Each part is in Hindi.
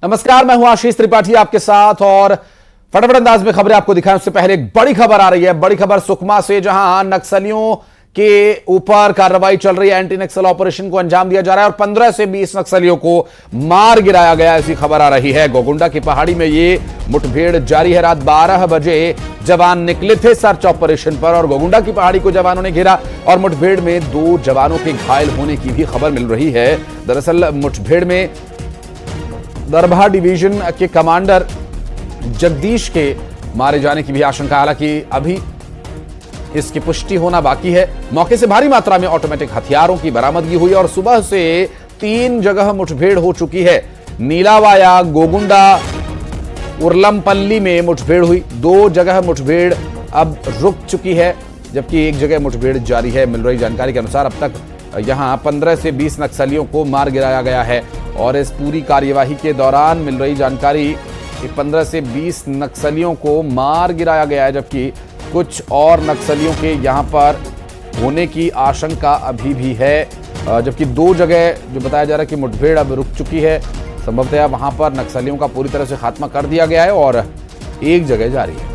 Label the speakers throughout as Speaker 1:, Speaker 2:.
Speaker 1: नमस्कार, मैं हूं आशीष त्रिपाठी आपके साथ और फटाफट अंदाज में खबरें आपको दिखाएं उससे पहले एक बड़ी खबर आ रही है। बड़ी खबर सुकमा से, जहां नक्सलियों के ऊपर कार्रवाई चल रही है। एंटी नक्सल ऑपरेशन को अंजाम दिया जा रहा है और 15 से 20 नक्सलियों को मार गिराया गया, ऐसी खबर आ रही है। गोगुंडा की पहाड़ी में ये मुठभेड़ जारी है। रात 12 बजे जवान निकले थे सर्च ऑपरेशन पर और गोगुंडा की पहाड़ी को जवानों ने घेरा और मुठभेड़ में 2 जवानों के घायल होने की भी खबर मिल रही है। दरअसल मुठभेड़ में दरभा डिवीजन के कमांडर जगदीश के मारे जाने की भी आशंका, हालांकि अभी इसकी पुष्टि होना बाकी है। मौके से भारी मात्रा में ऑटोमेटिक हथियारों की बरामदगी हुई और सुबह से 3 जगह मुठभेड़ हो चुकी है। नीलावाया, गोगुंडा, उर्लमपल्ली में मुठभेड़ हुई। 2 जगह मुठभेड़ अब रुक चुकी है, जबकि 1 जगह मुठभेड़ जारी है। मिल रही जानकारी के अनुसार अब तक यहां 15 से 20 नक्सलियों को मार गिराया गया है और इस पूरी कार्यवाही के दौरान मिल रही जानकारी कि 15 से 20 नक्सलियों को मार गिराया गया है, जबकि कुछ और नक्सलियों के यहां पर होने की आशंका अभी भी है। जबकि 2 जगह जो बताया जा रहा है कि मुठभेड़ अब रुक चुकी है, संभवतः वहां पर नक्सलियों का पूरी तरह से खात्मा कर दिया गया है और 1 जगह जारी है।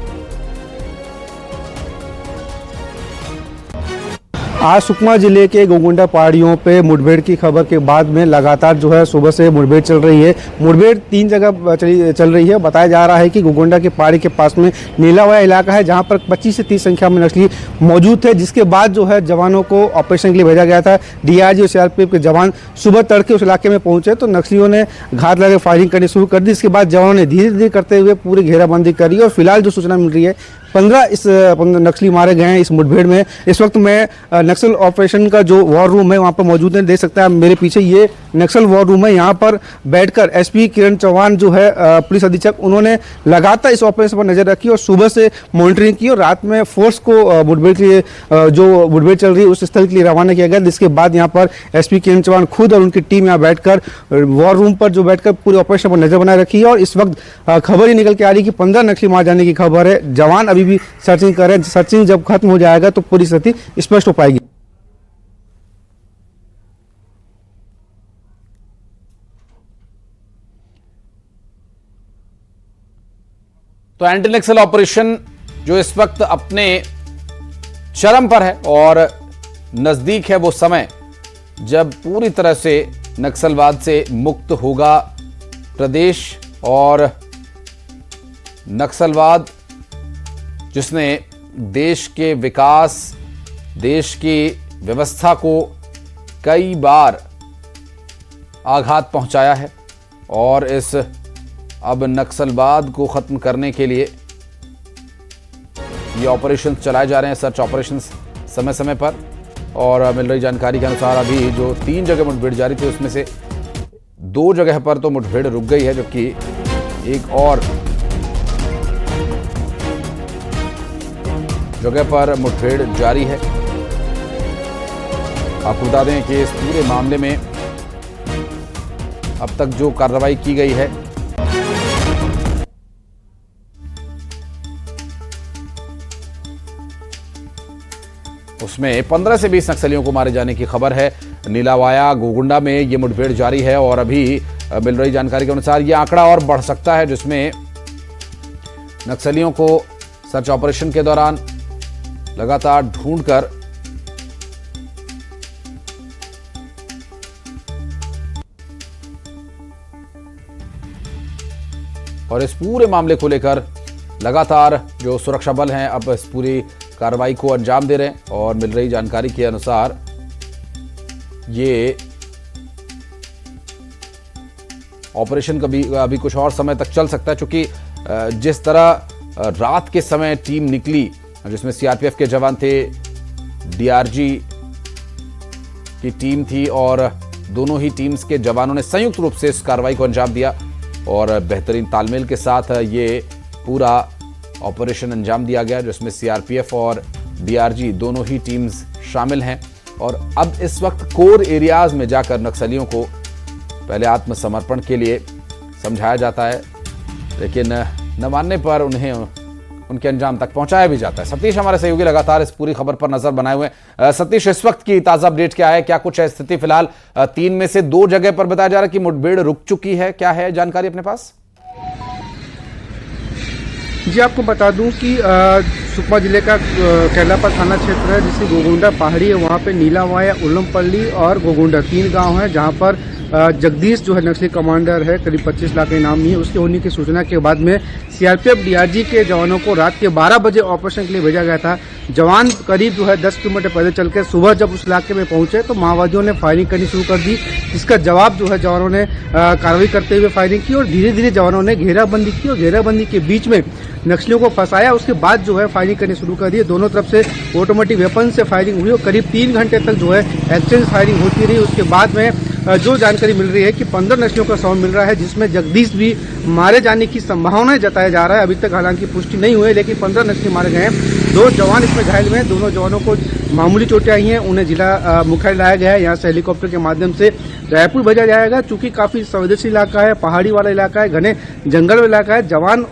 Speaker 2: आज सुकमा जिले के गोगुंडा पहाड़ियों पे मुठभेड़ की खबर के बाद में लगातार जो है सुबह से मुठभेड़ चल रही है। मुठभेड़ 3 जगह चल रही है। बताया जा रहा है कि गोगुंडा की पहाड़ी के पास में नीलावाया इलाका है, जहां पर 25 से 30 संख्या में नक्सली मौजूद थे, जिसके बाद जो है जवानों को ऑपरेशन के लिए भेजा गया था। डीआरजी और सीआरपीएफ के जवान सुबह तड़के उस इलाके में पहुंचे तो नक्सलियों ने घात लगा फायरिंग करनी शुरू कर दी। इसके बाद जवानों ने धीरे धीरे करते हुए पूरी घेराबंदी करी और फिलहाल जो सूचना मिल रही है 15 नक्सली मारे गए हैं इस मुठभेड़ में। इस वक्त मैं नक्सल ऑपरेशन का जो वॉर रूम है वहां पर मौजूद है। देख सकते हैं आप मेरे पीछे, ये नक्सल वॉर रूम है। यहाँ पर बैठकर एसपी किरण चौहान जो है पुलिस अधीक्षक, उन्होंने लगातार इस ऑपरेशन पर नजर रखी और सुबह से मॉनिटरिंग की और रात में फोर्स को मुठभेड़ के लिए जो मुठभेड़ चल रही है उस स्थल के लिए रवाना किया गया। जिसके बाद यहाँ पर एसपी किरण चौहान खुद और उनकी टीम यहाँ बैठकर वॉर रूम पर जो बैठकर पूरे ऑपरेशन पर नजर बनाए रखी है और इस वक्त खबर ही निकल के आ रही है कि 15 नक्सली मार जाने की खबर है। जवान अभी भी सर्चिंग कर रहे हैं। सर्चिंग जब खत्म हो जाएगा तो पूरी स्थिति स्पष्ट हो पाएगी।
Speaker 1: तो एंटी नक्सल ऑपरेशन जो इस वक्त अपने चरम पर है और नजदीक है वो समय जब पूरी तरह से नक्सलवाद से मुक्त होगा प्रदेश। और नक्सलवाद जिसने देश के विकास, देश की व्यवस्था को कई बार आघात पहुंचाया है और इस अब नक्सलवाद को खत्म करने के लिए ये ऑपरेशन चलाए जा रहे हैं, सर्च ऑपरेशंस समय समय पर। और मिल रही जानकारी के अनुसार अभी जो 3 जगह मुठभेड़ जारी थी उसमें से 2 जगह पर तो मुठभेड़ रुक गई है, जबकि एक और जगह पर मुठभेड़ जारी है। आपको बता दें कि इस पूरे मामले में अब तक जो कार्रवाई की गई है उसमें 15 से 20 नक्सलियों को मारे जाने की खबर है। नीलावाया, गोगुंडा में ये मुठभेड़ जारी है और अभी मिल रही जानकारी के अनुसार ये आंकड़ा और बढ़ सकता है, जिसमें नक्सलियों को सर्च ऑपरेशन के दौरान लगातार ढूंढकर और इस पूरे मामले को लेकर लगातार जो सुरक्षा बल हैं अब इस पूरी कार्रवाई को अंजाम दे रहे हैं। और मिल रही जानकारी के अनुसार ये ऑपरेशन अभी कुछ और समय तक चल सकता है, क्योंकि जिस तरह रात के समय टीम निकली जिसमें सीआरपीएफ के जवान थे, डीआरजी की टीम थी और दोनों ही टीम्स के जवानों ने संयुक्त रूप से इस कार्रवाई को अंजाम दिया और बेहतरीन तालमेल के साथ ये पूरा ऑपरेशन अंजाम दिया गया, जिसमें सीआरपीएफ और डीआरजी दोनों ही टीम्स शामिल हैं। और अब इस वक्त कोर एरियाज में जाकर नक्सलियों को पहले आत्मसमर्पण के लिए समझाया जाता है, लेकिन न मानने पर उन्हें उनके अंजाम तक पहुंचाया भी जाता है। सतीश हमारे सहयोगी लगातार इस पूरी खबर पर नजर बनाए हुए हैं। सतीश, इस वक्त की ताजा अपडेट क्या है, क्या कुछ है स्थिति फिलहाल? 3 में से 2 जगह पर बताया जा रहा है कि मुठभेड़ रुक चुकी है, क्या है जानकारी अपने पास?
Speaker 2: जी, आपको बता दूं कि सुकमा जिले का केरलापाल थाना क्षेत्र है, जिसकी गोगुंडा पहाड़ी है। वहाँ पे नीलावाया, उल्लमपल्ली और गोगुंडा 3 गांव हैं, जहाँ पर जगदीश जो है नक्सली कमांडर है, करीब 25 लाख इनामी है। उसके होने की सूचना के बाद में सीआरपीएफ डीआरजी के जवानों को रात के 12 बजे ऑपरेशन के लिए भेजा गया था। जवान करीब जो है 10 किलोमीटर पैदल चल के सुबह जब उस इलाके में पहुंचे तो माओवादियों ने फायरिंग करनी शुरू कर दी, जिसका जवाब जो है जवानों ने कार्रवाई करते हुए फायरिंग की और धीरे धीरे जवानों ने घेराबंदी की और घेराबंदी के बीच में नक्सलियों को फंसाया। उसके बाद जो है फायरिंग करनी शुरू कर दी। दोनों तरफ से ऑटोमेटिक वेपन से फायरिंग हुई और करीब 3 घंटे तक जो है एक्सचेंज फायरिंग होती रही। उसके बाद में जो जानकारी मिल रही है कि 15 नक्सलियों का शव मिल रहा है, जिसमें जगदीश भी मारे जाने की संभावना जताया जा रहा है। अभी तक हालांकि पुष्टि नहीं हुई है, लेकिन 15 नक्सली मारे गए हैं। 2 जवान इसमें घायल हुए हैं। दोनों जवानों को मामूली चोटें आई हैं। उन्हें जिला मुख्यालय लाया गया है। यहाँ से हेलीकॉप्टर के माध्यम से रायपुर भेजा जाएगा। चूंकि काफी संवेदनशील इलाका है, पहाड़ी वाला इलाका है, घने जंगल इलाका है। जवान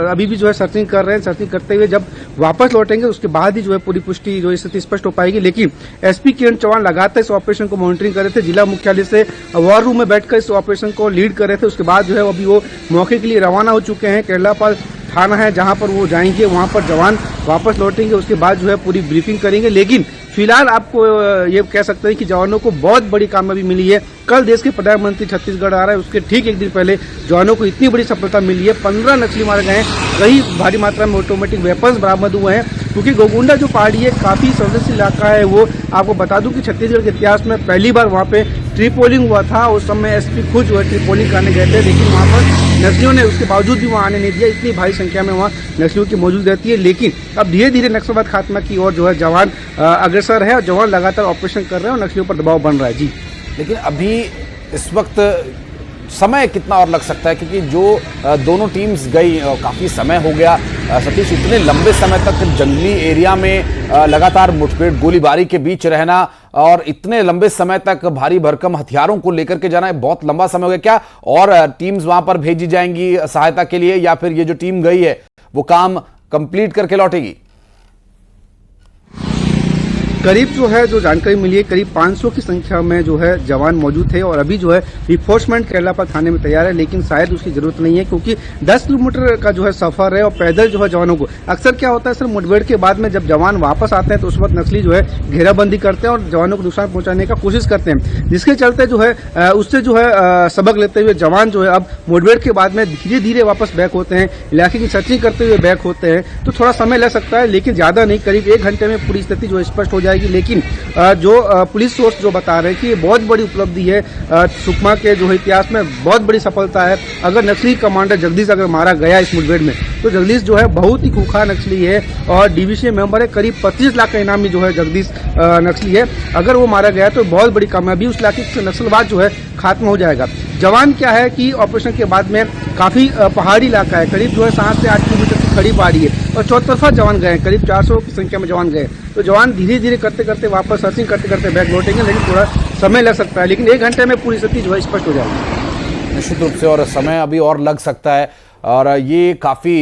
Speaker 2: अभी भी जो है सर्चिंग कर रहे हैं। सर्चिंग करते हुए जब वापस लौटेंगे उसके बाद ही जो है पूरी पुष्टि जो स्थिति स्पष्ट हो पाएगी। लेकिन एसपी किरण चौहान लगातार इस ऑपरेशन को मॉनिटरिंग कर रहे थे। जिला मुख्यालय से वॉर रूम में बैठकर इस ऑपरेशन को लीड कर रहे थे। उसके बाद जो है अभी वो मौके के लिए रवाना हो चुके हैं। केरलापाल थाना है जहां पर वो जाएंगे, वहां पर जवान वापस लौटेंगे। उसके बाद जो है पूरी ब्रीफिंग करेंगे। लेकिन फिलहाल आपको ये कह सकते हैं कि जवानों को बहुत बड़ी कामयाबी मिली है। कल देश के प्रधानमंत्री छत्तीसगढ़ आ रहे हैं, उसके ठीक एक दिन पहले जवानों को इतनी बड़ी सफलता मिली है। 15 नक्सली मारे गए हैं। कई भारी मात्रा में ऑटोमेटिक वेपन्स बरामद हुए हैं। क्योंकि गोगुंडा जो पहाड़ी है काफी संवेदनशील इलाका है। वो आपको बता दूं कि छत्तीसगढ़ के इतिहास में पहली बार वहाँ पे ट्री पोलिंग हुआ था। उस समय एसपी खुद जो है ट्री पोलिंग करने गए थे, लेकिन वहाँ पर नक्सलियों ने उसके बावजूद भी वहाँ आने नहीं दिया। इतनी भारी संख्या में वहाँ नक्सलियों की मौजूद रहती है। लेकिन अब धीरे धीरे नक्सलवाद खात्मा की ओर जो है जवान अग्रसर है और जवान लगातार ऑपरेशन कर रहे हैं और नक्सलियों पर दबाव बन रहा है। जी,
Speaker 1: लेकिन अभी इस वक्त समय कितना और लग सकता है, क्योंकि जो दोनों टीम्स गई काफ़ी समय हो गया। सतीश, इतने लंबे समय तक जंगली एरिया में लगातार मुठभेड़ गोलीबारी के बीच रहना और इतने लंबे समय तक भारी भरकम हथियारों को लेकर के जाना, बहुत लंबा समय हो गया। क्या और टीम्स वहां पर भेजी जाएंगी सहायता के लिए, या फिर ये जो टीम गई है वो काम कंप्लीट करके लौटेगी?
Speaker 2: करीब जो है जो जानकारी मिली है करीब 500 की संख्या में जो है जवान मौजूद थे और अभी जो है रिफोर्समेंट केरलापाल थाने में तैयार है। लेकिन शायद उसकी जरूरत नहीं है, क्योंकि 10 किलोमीटर का जो है सफर है और पैदल जो है जवानों को अक्सर क्या होता है सर, मुठभेड़ के बाद में जब जवान वापस आते हैं तो उस वक्त नक्सली जो है घेराबंदी करते हैं और जवानों को नुकसान पहुंचाने का कोशिश करते हैं, जिसके चलते जो है उससे जो है सबक लेते हुए जवान जो है अब मुठभेड़ के बाद में धीरे धीरे वापस बैक होते हैं। इलाके की सर्चिंग करते हुए बैक होते हैं, तो थोड़ा समय लग सकता है, लेकिन ज्यादा नहीं, करीब 1 घंटे में पूरी स्थिति जो स्पष्ट हो जाएगी। लेकिन जो पुलिस सोर्स जो बता रहे हैं कि ये बहुत बड़ी उपलब्धि है, सुकमा के जो इतिहास में बहुत बड़ी सफलता है। अगर नक्सली कमांडर जगदीश अगर मारा गया इस मुठभेड़ में, तो जगदीश जो है बहुत ही खूंखार नक्सली है और डीवीसी मेंबर है। करीब 25 लाख का इनामी जो है जगदीश नक्सली है। अगर वो मारा गया तो बहुत बड़ी कामयाबी, उस इलाके से नक्सलवाद जो है खात्मा हो जाएगा। जवान क्या है कि ऑपरेशन के बाद में काफी पहाड़ी इलाका है, करीब जो है 7 से 8 किलोमीटर की खड़ी पहाड़ी है और चौतरफा जवान गए, करीब 400 की संख्या में जवान गए। तो जवान धीरे धीरे करते करते वापस सर्चिंग करते करते बैक लौटेंगे, लेकिन थोड़ा समय लग सकता है। लेकिन 1 घंटे में पूरी स्थिति जो है स्पष्ट हो जाएगी
Speaker 1: निश्चित रूप से, और समय अभी और लग सकता है। और ये काफी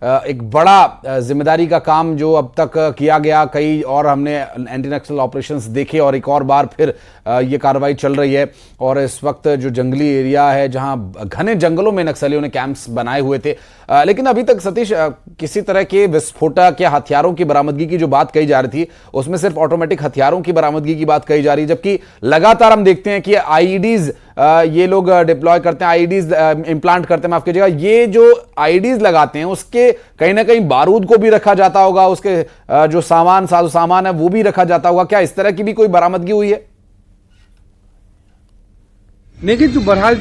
Speaker 1: एक बड़ा जिम्मेदारी का काम जो अब तक किया गया। कई और हमने एंटी नक्सल ऑपरेशंस देखे और एक और बार फिर ये कार्रवाई चल रही है। और इस वक्त जो जंगली एरिया है जहां घने जंगलों में नक्सलियों ने कैंप्स बनाए हुए थे, लेकिन अभी तक सतीश किसी तरह के विस्फोटक या हथियारों की बरामदगी की जो बात कही जा रही थी, उसमें सिर्फ ऑटोमेटिक हथियारों की बरामदगी की बात कही जा रही है, जबकि लगातार हम देखते हैं कि आईईडीज ये लोग डिप्लॉय करते हैं, आईईडीज इम्प्लांट करते हैं, माफ कीजिएगा, ये जो आईईडीज लगाते हैं उसके कहीं ना कहीं बारूद को भी रखा जाता होगा, उसके जो सामान साजो सामान है वो भी रखा जाता होगा। क्या इस तरह की भी कोई बरामदगी हुई है?
Speaker 2: लेकिन जो बहरहाल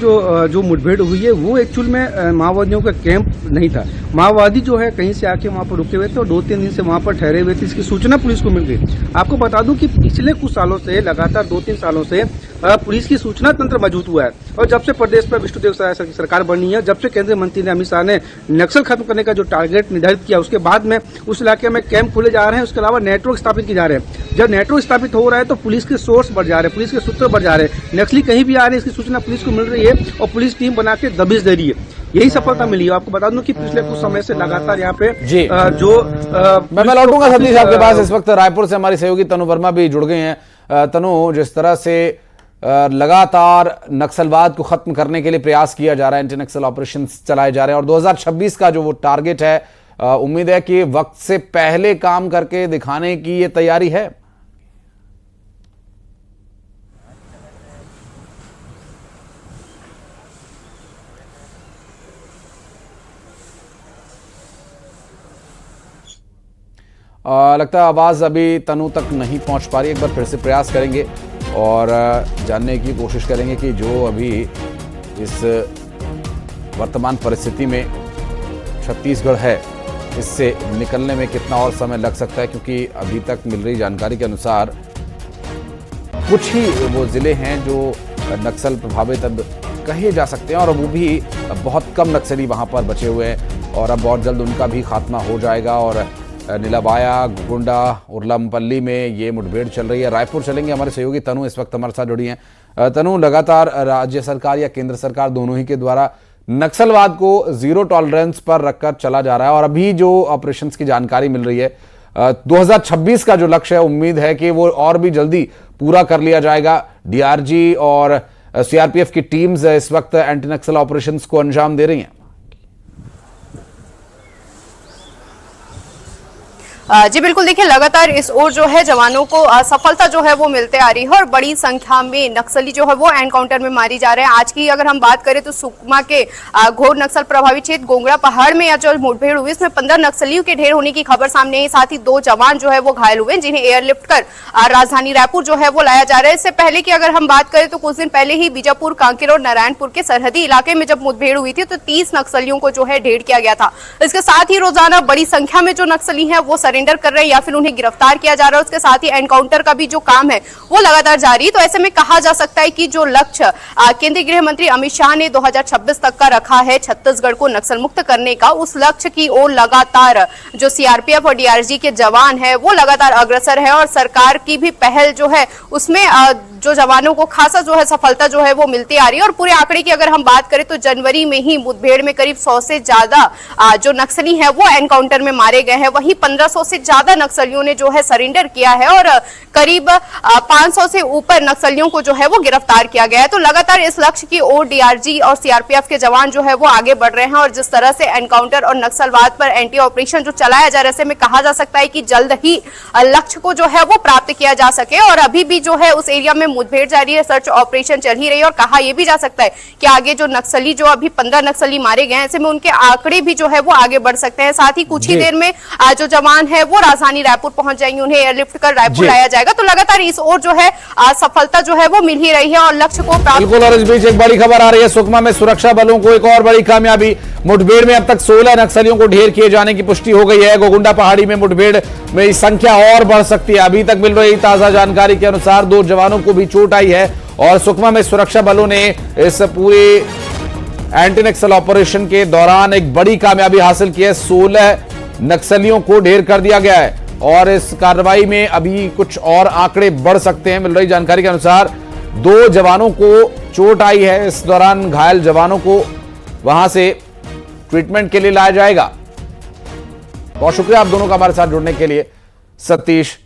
Speaker 2: जो मुठभेड़ हुई है वो एक्चुअल में माओवादियों का कैंप नहीं था। माओवादी जो है कहीं से आके वहां पर रुके हुए थे और 2-3 दिन से वहां पर ठहरे हुए थे। इसकी सूचना पुलिस को मिल गई। आपको बता दूं कि पिछले कुछ सालों से, लगातार 2-3 सालों से पुलिस की सूचना तंत्र मजबूत हुआ है। और जब से प्रदेश में विष्णुदेव साय सरकार बनी है, जब से केंद्रीय मंत्री ने अमित शाह ने नक्सल खत्म करने का जो टारगेट निर्धारित किया, उसके बाद में उस इलाके में कैंप खोले जा रहे हैं। उसके अलावा नेटवर्क स्थापित किए जा रहे हैं। जब नेटवर्क स्थापित हो रहा है तो पुलिस के सोर्स बढ़ जा रहे हैं, पुलिस के सूत्र बढ़ जा रहे हैं। नक्सली कहीं भी आ रहे हैं इसकी सूचना पुलिस को मिल रही है और पुलिस टीम बना के दबिश दे रही है। यही सफलता मिली है। आपको बता दूं कि पिछले कुछ समय से लगातार यहाँ पे
Speaker 1: जी मैं लौटूंगा सतीश आपके पास। इस वक्त रायपुर से हमारी सहयोगी तनु वर्मा भी जुड़ गए हैं। तनु, जिस तरह से लगातार नक्सलवाद को खत्म करने के लिए प्रयास किया जा रहा है, एंटी नक्सल ऑपरेशन चलाए जा रहे हैं और 2026 का जो वो टारगेट है, उम्मीद है कि वक्त से पहले काम करके दिखाने की ये तैयारी है। लगता है आवाज अभी तनु तक नहीं पहुंच पा रही। एक बार फिर से प्रयास करेंगे और जानने की कोशिश करेंगे कि जो अभी इस वर्तमान परिस्थिति में छत्तीसगढ़ है, इससे निकलने में कितना और समय लग सकता है, क्योंकि अभी तक मिल रही जानकारी के अनुसार कुछ ही वो जिले हैं जो नक्सल प्रभावित अब कहे जा सकते हैं और वो भी बहुत कम नक्सली वहां पर बचे हुए हैं और अब बहुत जल्द उनका भी खात्मा हो जाएगा। और नीलाबाया, गुगुंडा, उर्लमपल्ली में ये मुठभेड़ चल रही है। रायपुर चलेंगे, हमारे सहयोगी तनु इस वक्त हमारे साथ जुड़ी हैं। तनु, लगातार राज्य सरकार या केंद्र सरकार दोनों ही के द्वारा नक्सलवाद को जीरो टॉलरेंस पर रखकर चला जा रहा है और अभी जो ऑपरेशंस की जानकारी मिल रही है, 2026 का जो लक्ष्य है, उम्मीद है कि वो और भी जल्दी पूरा कर लिया जाएगा। डीआरजी और सीआरपीएफ की टीम्स इस वक्त एंटी नक्सल ऑपरेशंस को अंजाम दे रही हैं।
Speaker 3: जी बिल्कुल, देखिए लगातार इस ओर जो है जवानों को सफलता जो है वो मिलते आ रही है और बड़ी संख्या में नक्सली जो है वो एनकाउंटर में मारी जा रहे हैं। आज की अगर हम बात करें तो सुकमा के घोर नक्सल प्रभावित क्षेत्र गोंगड़ा पहाड़ में जो मुठभेड़ हुई, इसमें 15 नक्सलियों के ढेर होने की खबर सामने आई। साथ ही 2 जवान जो है वो घायल हुए, जिन्हें एयरलिफ्ट कर राजधानी रायपुर जो है वो लाया जा रहा है। इससे पहले की अगर हम बात करें तो कुछ दिन पहले ही बीजापुर, कांकेर और नारायणपुर के सरहदी इलाके में जब मुठभेड़ हुई थी तो 30 नक्सलियों को जो है ढेर किया गया था। इसके साथ ही रोजाना बड़ी संख्या में जो नक्सली है वो सरेंडर कर रहे हैं या फिर उन्हें गिरफ्तार किया जा रहा है। उसके साथ ही एनकाउंटर का भी जो काम है वो लगातार जारी है। तो ऐसे में कहा जा सकता है कि जो लक्ष्य केंद्रीय गृह मंत्री अमित शाह ने 2026 तक का रखा है छत्तीसगढ़ को नक्सल मुक्त करने का, उस लक्ष्य की ओर लगातार जो सीआरपीएफ और डीआरजी के जवान है वो लगातार अग्रसर है और सरकार की भी पहल जो है उसमें जो जवानों को खासा जो है सफलता जो है वो मिलती आ रही है। और पूरे आंकड़े की अगर हम बात करें तो जनवरी में ही मुठभेड़ में करीब 100 से ज्यादा जो नक्सली हैं वो एनकाउंटर में मारे गए हैं। वहीं 1500 से ज्यादा नक्सलियों ने जो है सरेंडर किया है और करीब 500 से ऊपर नक्सलियों को जो है वो गिरफ्तार किया गया है। तो लगातार इस लक्ष्य की ओर डीआरजी और सीआरपीएफ के जवान जो है वो आगे बढ़ रहे हैं और जिस तरह से एनकाउंटर और नक्सलवाद पर एंटी ऑपरेशन जो चलाया जा रहा है, ऐसे में कहा जा सकता है कि जल्द ही लक्ष्य को जो है वो प्राप्त किया जा सके। और अभी भी जो है उस एरिया में मुठभेड़ जारी है, सर्च ऑपरेशन चल ही रही है और कहा यह भी जा सकता है कि आगे जो नक्सली जो अभी 15 नक्सली मारे गए हैं, ऐसे में उनके आंकड़े भी जो है वो आगे बढ़ सकते हैं। साथ ही कुछ ही देर में जो जवान है वो राजधानी रायपुर पहुंच जाएंगे, उन्हें एयरलिफ्ट कर रायपुर लाया जाएगा। तो लगातार इस ओर जो है सफलता जो है वो मिल ही रही है और लक्ष्य को प्राप्त।
Speaker 1: बिल्कुल, और इस बीच एक बड़ी खबर आ रही है, सुकमा में सुरक्षा बलों को एक और बड़ी कामयाबी। मुठभेड़ में अब तक 16 नक्सलियों को ढेर किए जाने की पुष्टि हो गई है। गोगुंडा पहाड़ी में मुठभेड़ में संख्या और बढ़ सकती है। अभी तक मिल रही ताजा जानकारी के अनुसार 2 जवानों को भी चोट आई है और सुकमा में सुरक्षा बलों ने इस पूरे एंटी नक्सल ऑपरेशन के दौरान एक बड़ी कामयाबी हासिल की है। 16 नक्सलियों को ढेर कर दिया गया है और इस कार्रवाई में अभी कुछ और आंकड़े बढ़ सकते हैं। मिल रही जानकारी के अनुसार 2 जवानों को चोट आई है। इस दौरान घायल जवानों को वहां से ट्रीटमेंट के लिए लाया जाएगा। बहुत शुक्रिया आप दोनों का हमारे साथ जुड़ने के लिए। सतीश